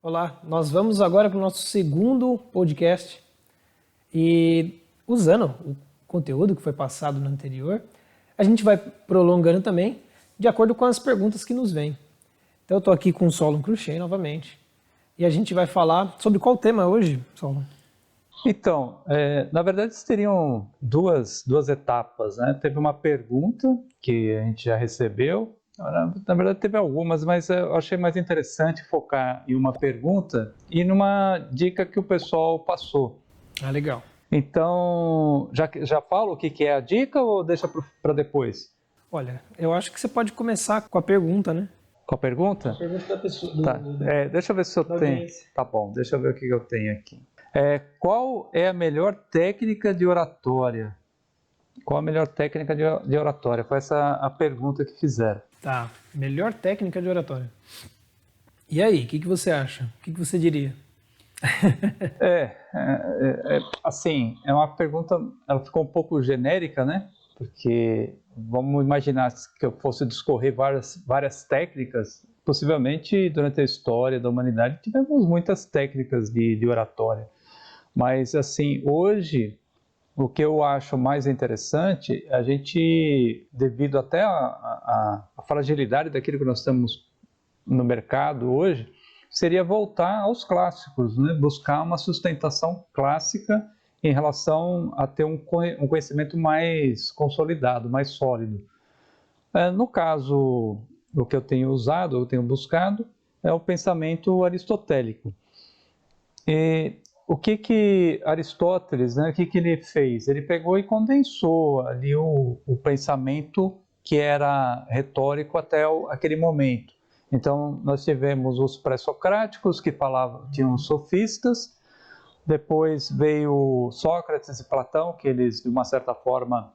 Olá, nós vamos agora para o nosso segundo podcast e usando o conteúdo que foi passado no anterior, a gente vai prolongando também de acordo com as perguntas que nos vêm. Então eu estou aqui com o Solon Cruxem novamente e a gente vai falar sobre qual tema hoje, Solon? Então, na verdade, teriam duas etapas, né? Teve uma pergunta que a gente já recebeu. Na verdade, teve algumas, mas eu achei mais interessante focar em uma pergunta e numa dica que o pessoal passou. Ah, legal. Então, já falo o que é a dica ou deixa para depois? Olha, eu acho que você pode começar com a pergunta, né? Com a pergunta? Pergunta da pessoa. Tá. Deixa eu ver se eu tenho. Tá bom, deixa eu ver o que eu tenho aqui. Qual é a melhor técnica de oratória? Qual a melhor técnica de oratória? Foi essa a pergunta que fizeram. Tá, melhor técnica de oratória. E aí, o que você acha? O que você diria? Assim, é uma pergunta, ela ficou um pouco genérica, né? Porque vamos imaginar que eu fosse discorrer várias técnicas. Possivelmente, durante a história da humanidade, tivemos muitas técnicas de oratória. Mas, assim, hoje, o que eu acho mais interessante, a gente, devido até à fragilidade daquilo que nós temos no mercado hoje, seria voltar aos clássicos, né? Buscar uma sustentação clássica em relação a ter um conhecimento mais consolidado, mais sólido. No caso, o que eu tenho usado, eu tenho buscado, é o pensamento aristotélico. E o que Aristóteles, né, o que ele fez? Ele pegou e condensou ali o pensamento que era retórico até aquele momento. Então, nós tivemos os pré-socráticos, que tinham os sofistas, depois veio Sócrates e Platão, que eles, de uma certa forma,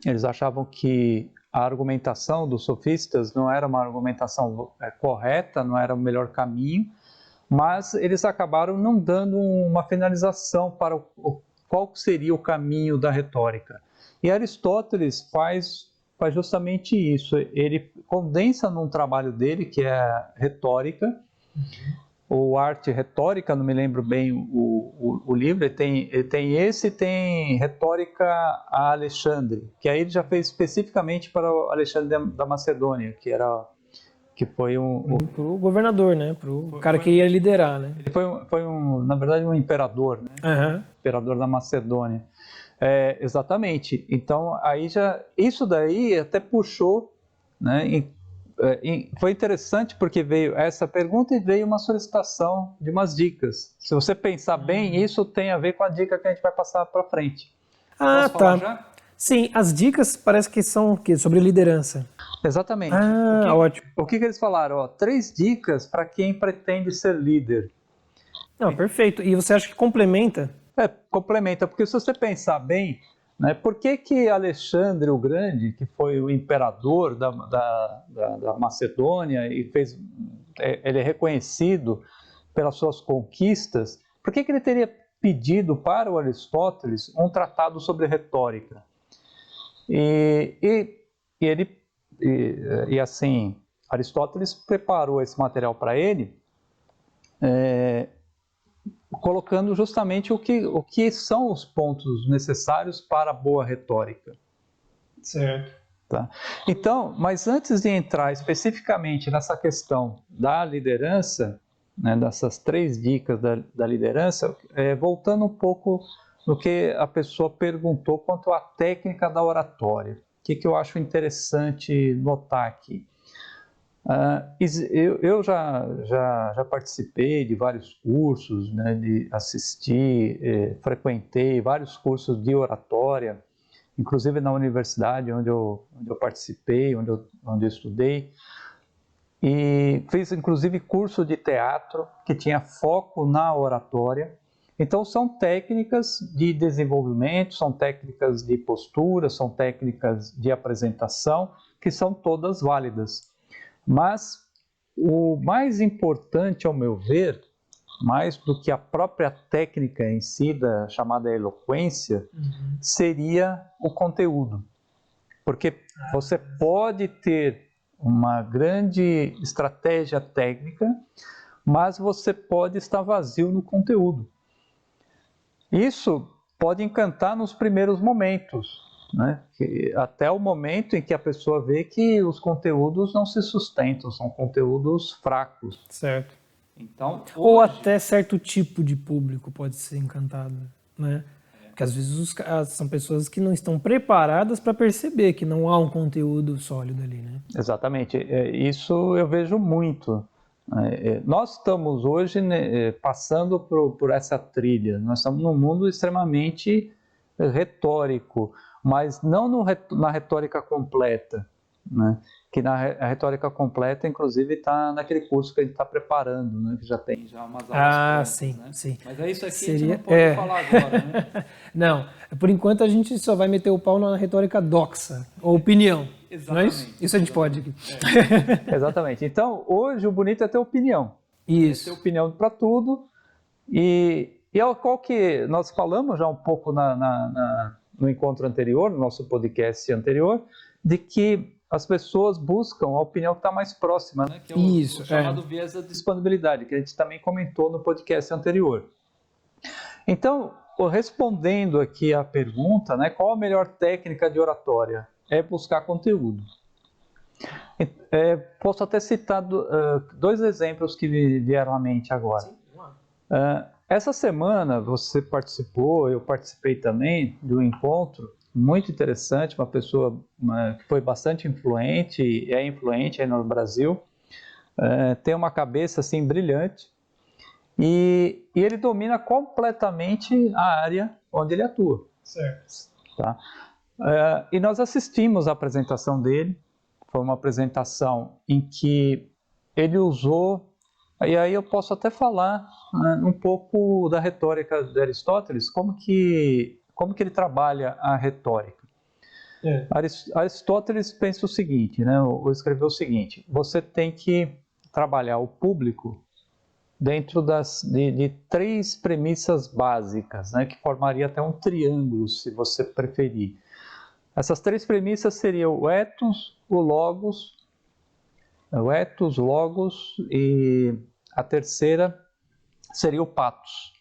eles achavam que a argumentação dos sofistas não era uma argumentação correta, não era o melhor caminho, mas eles acabaram não dando uma finalização para qual seria o caminho da retórica. E Aristóteles faz justamente isso. Ele condensa num trabalho dele, que é a retórica, ou arte retórica, não me lembro bem o livro, ele tem esse e tem retórica a Alexandre, que aí ele já fez especificamente para o Alexandre da Macedônia, que foi Pro governador, né? Pro cara que ia liderar, né? Ele foi na verdade, um imperador, né? Uhum. Imperador da Macedônia. Exatamente. Então, aí isso daí até puxou, né? Foi interessante porque veio essa pergunta e veio uma solicitação de umas dicas. Se você pensar bem, isso tem a ver com a dica que a gente vai passar para frente. Ah, Posso falar tá. já? Sim, as dicas parece que são sobre liderança. Exatamente. Ah, ótimo. O que eles falaram? 3 dicas para quem pretende ser líder. Não, perfeito. E você acha que complementa? Complementa, porque se você pensar bem, né, por que Alexandre o Grande, que foi o imperador da Macedônia e ele é reconhecido pelas suas conquistas, por que ele teria pedido para o Aristóteles um tratado sobre retórica? E assim, Aristóteles preparou esse material para ele, colocando justamente o que são os pontos necessários para a boa retórica. Certo. Tá? Então, mas antes de entrar especificamente nessa questão da liderança, né, dessas 3 dicas da liderança, voltando um pouco no que a pessoa perguntou quanto à técnica da oratória. O que eu acho interessante notar aqui? Eu já participei de vários cursos, né, frequentei vários cursos de oratória, inclusive na universidade onde eu participei, onde eu estudei, e fiz inclusive curso de teatro que tinha foco na oratória. Então são técnicas de desenvolvimento, são técnicas de postura, são técnicas de apresentação que são todas válidas. Mas o mais importante, ao meu ver, mais do que a própria técnica em si, chamada eloquência, seria o conteúdo. Porque você pode ter uma grande estratégia técnica, mas você pode estar vazio no conteúdo. Isso pode encantar nos primeiros momentos, né? Até o momento em que a pessoa vê que os conteúdos não se sustentam, são conteúdos fracos. Certo. Então, Ou até certo tipo de público pode ser encantado, né? Porque às vezes são pessoas que não estão preparadas para perceber que não há um conteúdo sólido ali, né? Exatamente, isso eu vejo muito. Nós estamos hoje, né, passando por essa trilha, nós estamos num mundo extremamente retórico, mas não na retórica completa, né? Que a retórica completa, inclusive, está naquele curso que a gente está preparando, né? Que já tem umas aulas prontas, sim, né? sim. Mas é isso aqui que a gente não pode falar agora, né? Não, por enquanto a gente só vai meter o pau na retórica doxa, ou opinião. Exatamente. Não é isso? Isso a gente pode aqui. Exatamente. Então, hoje o bonito é ter opinião. Isso. Ter opinião para tudo. E é qual que nós falamos já um pouco no encontro anterior, no nosso podcast anterior, de que as pessoas buscam a opinião que está mais próxima, né? Que é o chamado viés da disponibilidade, que a gente também comentou no podcast anterior. Então, respondendo aqui a pergunta, né, qual a melhor técnica de oratória? É buscar conteúdo. Posso até citar dois exemplos que me vieram à mente agora. Sim, vamos lá. Essa semana você participou, eu participei também de um encontro muito interessante, uma pessoa que foi bastante influente, é influente aí no Brasil, tem uma cabeça assim brilhante e ele domina completamente a área onde ele atua. Certo. Tá? E nós assistimos a apresentação dele, foi uma apresentação em que ele usou, e aí eu posso até falar um pouco da retórica de Aristóteles, como que ele trabalha a retórica. Aristóteles pensa o seguinte, né, ou escreveu o seguinte: você tem que trabalhar o público dentro de três premissas básicas, né, que formaria até um triângulo, se você preferir. Essas três premissas seriam o ethos, o logos e a terceira seria o pathos.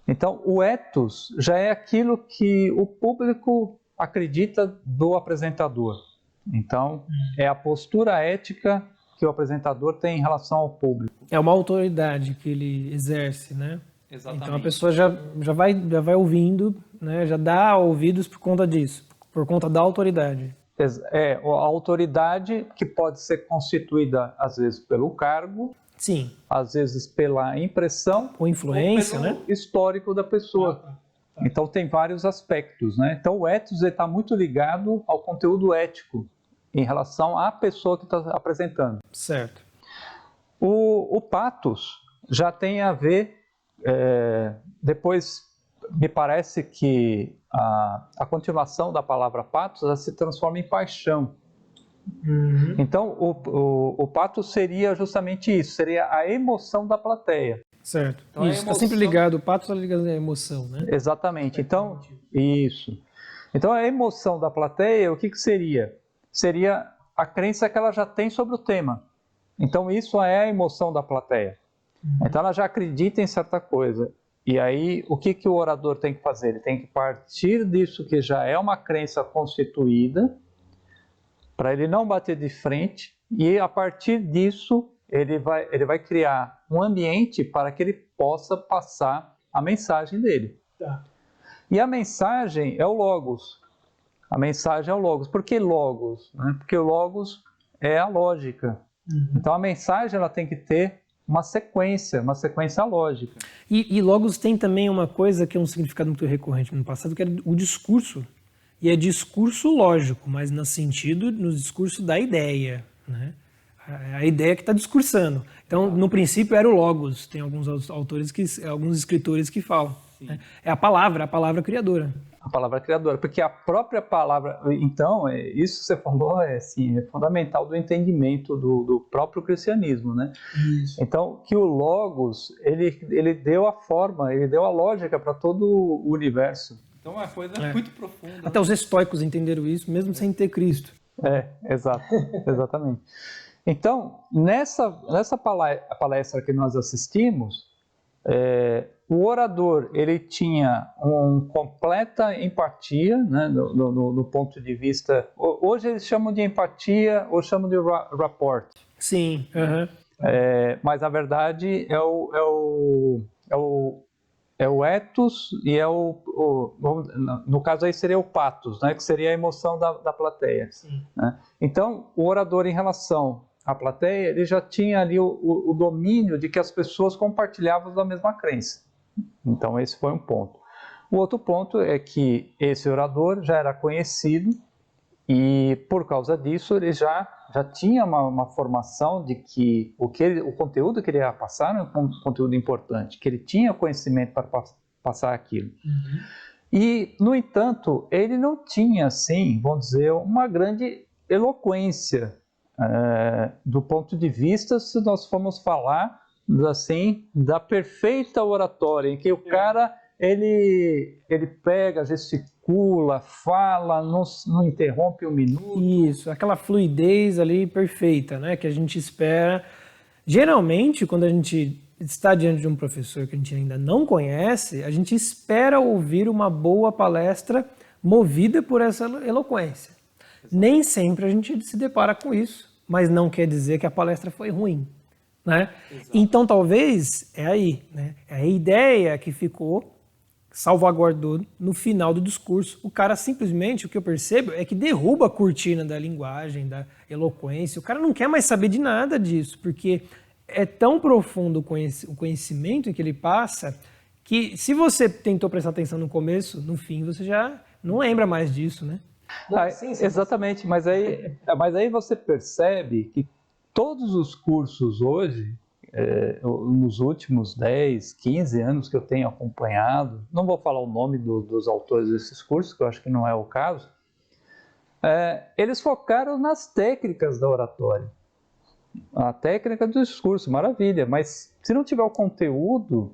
Então, o ethos já é aquilo que o público acredita do apresentador. Então, é a postura ética que o apresentador tem em relação ao público. É uma autoridade que ele exerce, né? Exatamente. Então a pessoa já vai ouvindo, né? Já dá ouvidos por conta disso, por conta da autoridade. A autoridade que pode ser constituída, às vezes, pelo cargo, sim, às vezes pela impressão ou influência, ou pelo né? histórico da pessoa. Então tem vários aspectos, né? Então o ethos está muito ligado ao conteúdo ético em relação à pessoa que está apresentando. Certo. O pathos já tem a ver, depois me parece que a continuação da palavra pathos já se transforma em paixão. Uhum. Então o pathos seria justamente isso, seria a emoção da plateia. Certo. Então, isso, está sempre ligado, o pathos está ligado à emoção, né? Exatamente. Então, isso. Então a emoção da plateia, o que seria? Seria a crença que ela já tem sobre o tema. Então isso é a emoção da plateia. Então ela já acredita em certa coisa. E aí o que o orador tem que fazer? Ele tem que partir disso que já é uma crença constituída, para ele não bater de frente, e a partir disso ele vai criar um ambiente para que ele possa passar a mensagem dele. Tá. E a mensagem é o logos. A mensagem é o logos. Por que logos? Porque o logos é a lógica. Uhum. Então a mensagem ela tem que ter uma sequência lógica. E logos tem também uma coisa que é um significado muito recorrente no passado, que é o discurso. E é discurso lógico, mas no discurso da ideia, né? A ideia que está discursando. Então, no princípio era o logos. Tem alguns alguns escritores que falam. Né? É a palavra criadora. A palavra criadora, porque a própria palavra... Então, isso que você falou é fundamental do entendimento do próprio cristianismo, né? Isso. Então, que o logos, ele deu a forma, ele deu a lógica para todo o universo. Então, é uma coisa muito profunda. Até os estoicos entenderam isso, mesmo sem ter Cristo. Exato, exatamente. Então, nessa palestra que nós assistimos, o orador ele tinha uma completa empatia, né, no ponto de vista. Hoje eles chamam de empatia ou chamam de rapport. Sim. Mas na verdade é o ethos e no caso aí seria o pathos, né, que seria a emoção da plateia. Né? Então, o orador em relação à plateia, ele já tinha ali o domínio de que as pessoas compartilhavam da mesma crença. Então, esse foi um ponto. O outro ponto é que esse orador já era conhecido e, por causa disso, ele já tinha uma formação de que o conteúdo que ele ia passar era um conteúdo importante, que ele tinha conhecimento para passar aquilo. Uhum. E, no entanto, ele não tinha, assim, vamos dizer, uma grande eloquência do ponto de vista, se nós formos falar, assim, da perfeita oratória, em que o cara, ele pega, gesticula, fala, não interrompe um minuto. Isso, aquela fluidez ali perfeita, né, que a gente espera. Geralmente, quando a gente está diante de um professor que a gente ainda não conhece, a gente espera ouvir uma boa palestra movida por essa eloquência. Nem sempre a gente se depara com isso, mas não quer dizer que a palestra foi ruim. Né? Então, talvez, né? É a ideia que ficou, salvaguardou no final do discurso. O cara simplesmente, o que eu percebo, é que derruba a cortina da linguagem, da eloquência. O cara não quer mais saber de nada disso, porque é tão profundo o conhecimento que ele passa, que se você tentou prestar atenção no começo, no fim você já não lembra mais disso, né? Sim, exatamente, mas aí você percebe que todos os cursos hoje, nos últimos 10, 15 anos que eu tenho acompanhado, não vou falar o nome dos autores desses cursos, que eu acho que não é o caso, eles focaram nas técnicas da oratória. A técnica do discurso, maravilha, mas se não tiver o conteúdo...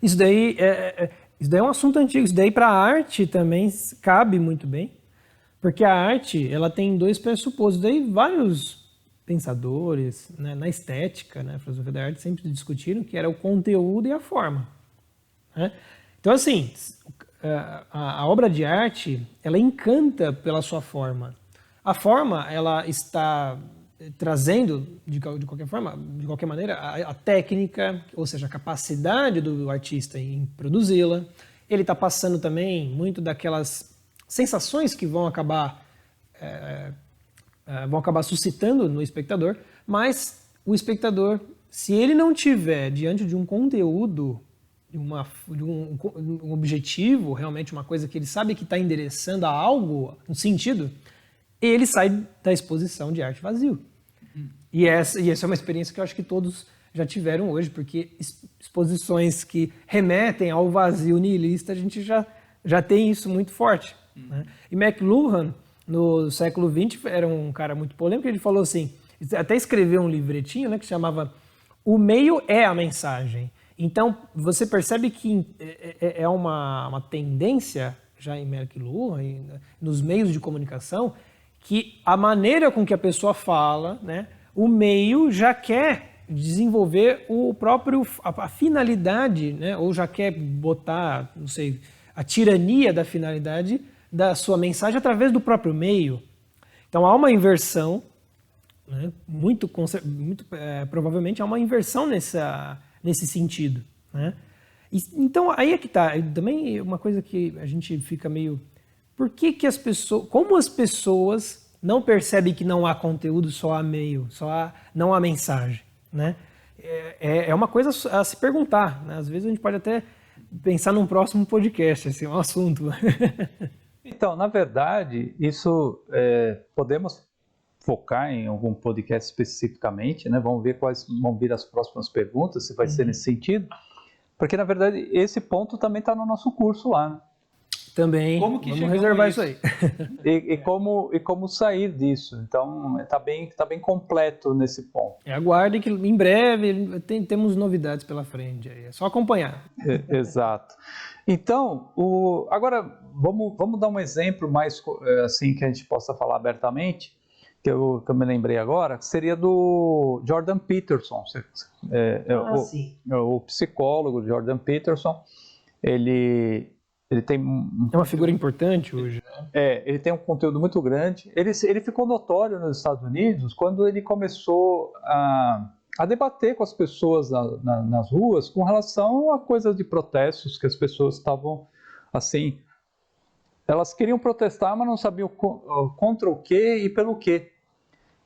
Isso daí é um assunto antigo, isso daí para a arte também cabe muito bem, porque a arte ela tem dois pressupostos, daí vários pensadores, né, na estética, né, a filosofia da arte sempre discutiram que era o conteúdo e a forma. Né? Então assim, a obra de arte ela encanta pela sua forma. A forma ela está trazendo de qualquer maneira, a técnica, ou seja, a capacidade do artista em produzi-la. Ele está passando também muito daquelas sensações que vão acabar suscitando no espectador, mas o espectador, se ele não tiver diante de um conteúdo, de um objetivo, realmente uma coisa que ele sabe que está endereçando a algo, um sentido, ele sai da exposição de arte vazio. E essa é uma experiência que eu acho que todos já tiveram hoje, porque exposições que remetem ao vazio nihilista, a gente já tem isso muito forte. Né? E McLuhan, no século XX, era um cara muito polêmico, ele falou assim, até escreveu um livretinho, né, que chamava O Meio é a Mensagem. Então, você percebe que é uma tendência, já em McLuhan, nos meios de comunicação, que a maneira com que a pessoa fala, né, o meio já quer desenvolver a finalidade, né, ou já quer botar, não sei, a tirania da finalidade da sua mensagem através do próprio meio. Então há uma inversão, né, muito provavelmente há uma inversão nesse sentido. Né? Então aí é que está. Também uma coisa que a gente fica meio... Por que como as pessoas não percebem que não há conteúdo, só há meio, não há mensagem, né? É uma coisa a se perguntar, né? Às vezes a gente pode até pensar num próximo podcast, assim, um assunto. Então, na verdade, isso podemos focar em algum podcast especificamente, né? Vamos ver quais vão vir as próximas perguntas, se vai ser nesse sentido, porque na verdade esse ponto também está no nosso curso lá, né? Também, vamos reservar isso aí. E como sair disso. Então, está bem completo nesse ponto. Aguardem que em breve temos novidades pela frente. É só acompanhar. Exato. Então, agora vamos dar um exemplo mais assim que a gente possa falar abertamente que eu me lembrei agora, seria do Jordan Peterson, Sim. o psicólogo Jordan Peterson. Ele tem É uma figura importante hoje. ele tem um conteúdo muito grande. Ele ficou notório nos Estados Unidos quando ele começou a debater com as pessoas nas ruas com relação a coisas de protestos que as pessoas estavam assim. Elas queriam protestar, mas não sabiam contra o quê e pelo quê.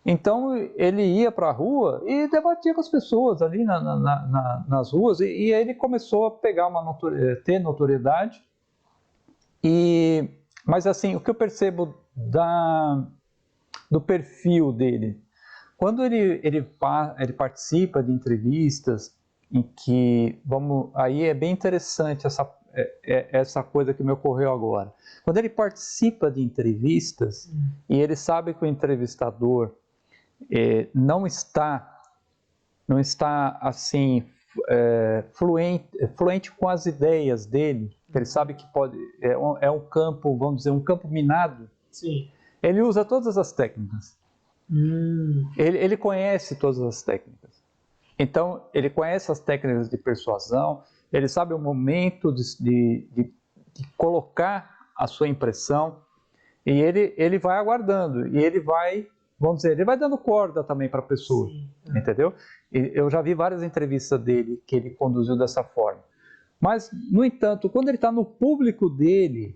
Então ele ia para a rua e debatia com as pessoas ali nas ruas, e aí ele começou a pegar ter notoriedade. Mas assim, o que eu percebo do perfil dele, quando ele participa de entrevistas em que, aí é bem interessante essa coisa que me ocorreu agora. Quando ele participa de entrevistas e ele sabe que o entrevistador não está assim fluente com as ideias dele, ele sabe que é um campo, vamos dizer, um campo minado. Sim. Ele usa todas as técnicas. Ele conhece todas as técnicas. Então, ele conhece as técnicas de persuasão, ele sabe o momento de colocar a sua impressão, e ele vai aguardando, e ele vai, vamos dizer, ele vai dando corda também para a pessoa, entendeu? E eu já vi várias entrevistas dele que ele conduziu dessa forma. Mas, no entanto, quando ele está no público dele,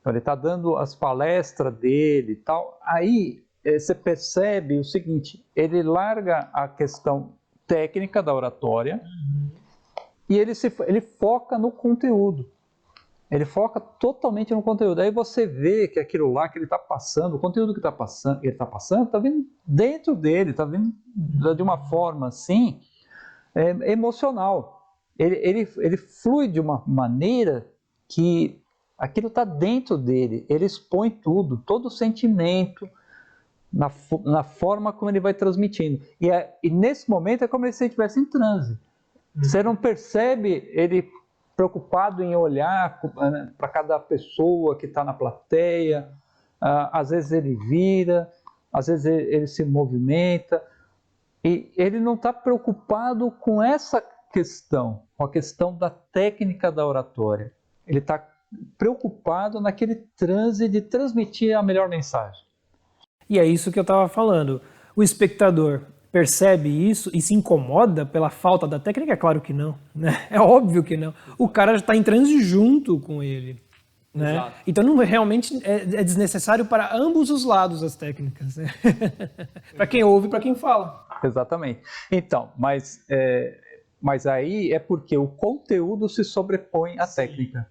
ele está dando as palestras dele e tal, aí você percebe o seguinte, ele larga a questão técnica da oratória e ele foca no conteúdo. Ele foca totalmente no conteúdo. Aí você vê que aquilo lá que ele está passando, o conteúdo que ele está passando, está vindo dentro dele, está vindo de uma forma assim, emocional. Ele flui de uma maneira que aquilo está dentro dele. Ele expõe tudo, todo o sentimento, na forma como ele vai transmitindo. E nesse momento é como se ele estivesse em transe. Você não percebe ele preocupado em olhar para cada pessoa que está na plateia. Às vezes ele vira, às vezes ele se movimenta. E ele não está preocupado com essa questão, com a questão da técnica da oratória. Ele está preocupado naquele transe de transmitir a melhor mensagem. E é isso que eu estava falando. O espectador percebe isso e se incomoda pela falta da técnica? É claro que não, né? É óbvio que não. O cara já está em transe junto com ele. Né? Então não realmente é desnecessário para ambos os lados as técnicas. Né? Para quem ouve e para quem fala. Exatamente. Então, mas aí é porque o conteúdo se sobrepõe à técnica.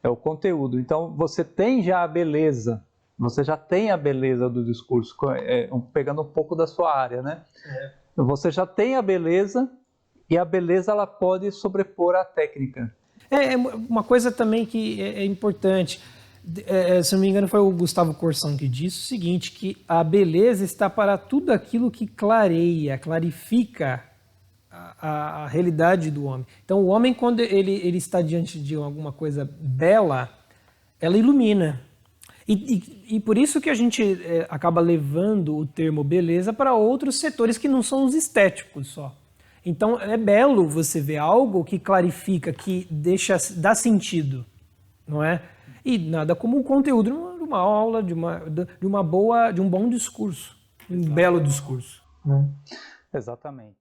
É o conteúdo. Então você tem já a beleza. Você já tem a beleza do discurso, pegando um pouco da sua área, né? Você já tem a beleza, e a beleza ela pode sobrepor a técnica. Uma coisa também que é importante, se não me engano foi o Gustavo Corsão que disse o seguinte, que a beleza está para tudo aquilo que clarifica a realidade do homem. Então o homem, quando ele está diante de alguma coisa bela, ela ilumina. E por isso que a gente acaba levando o termo beleza para outros setores que não são os estéticos só. Então é belo você ver algo que clarifica, que dá sentido, não é? E nada como o conteúdo de uma aula, de um bom discurso, um belo discurso. Exatamente.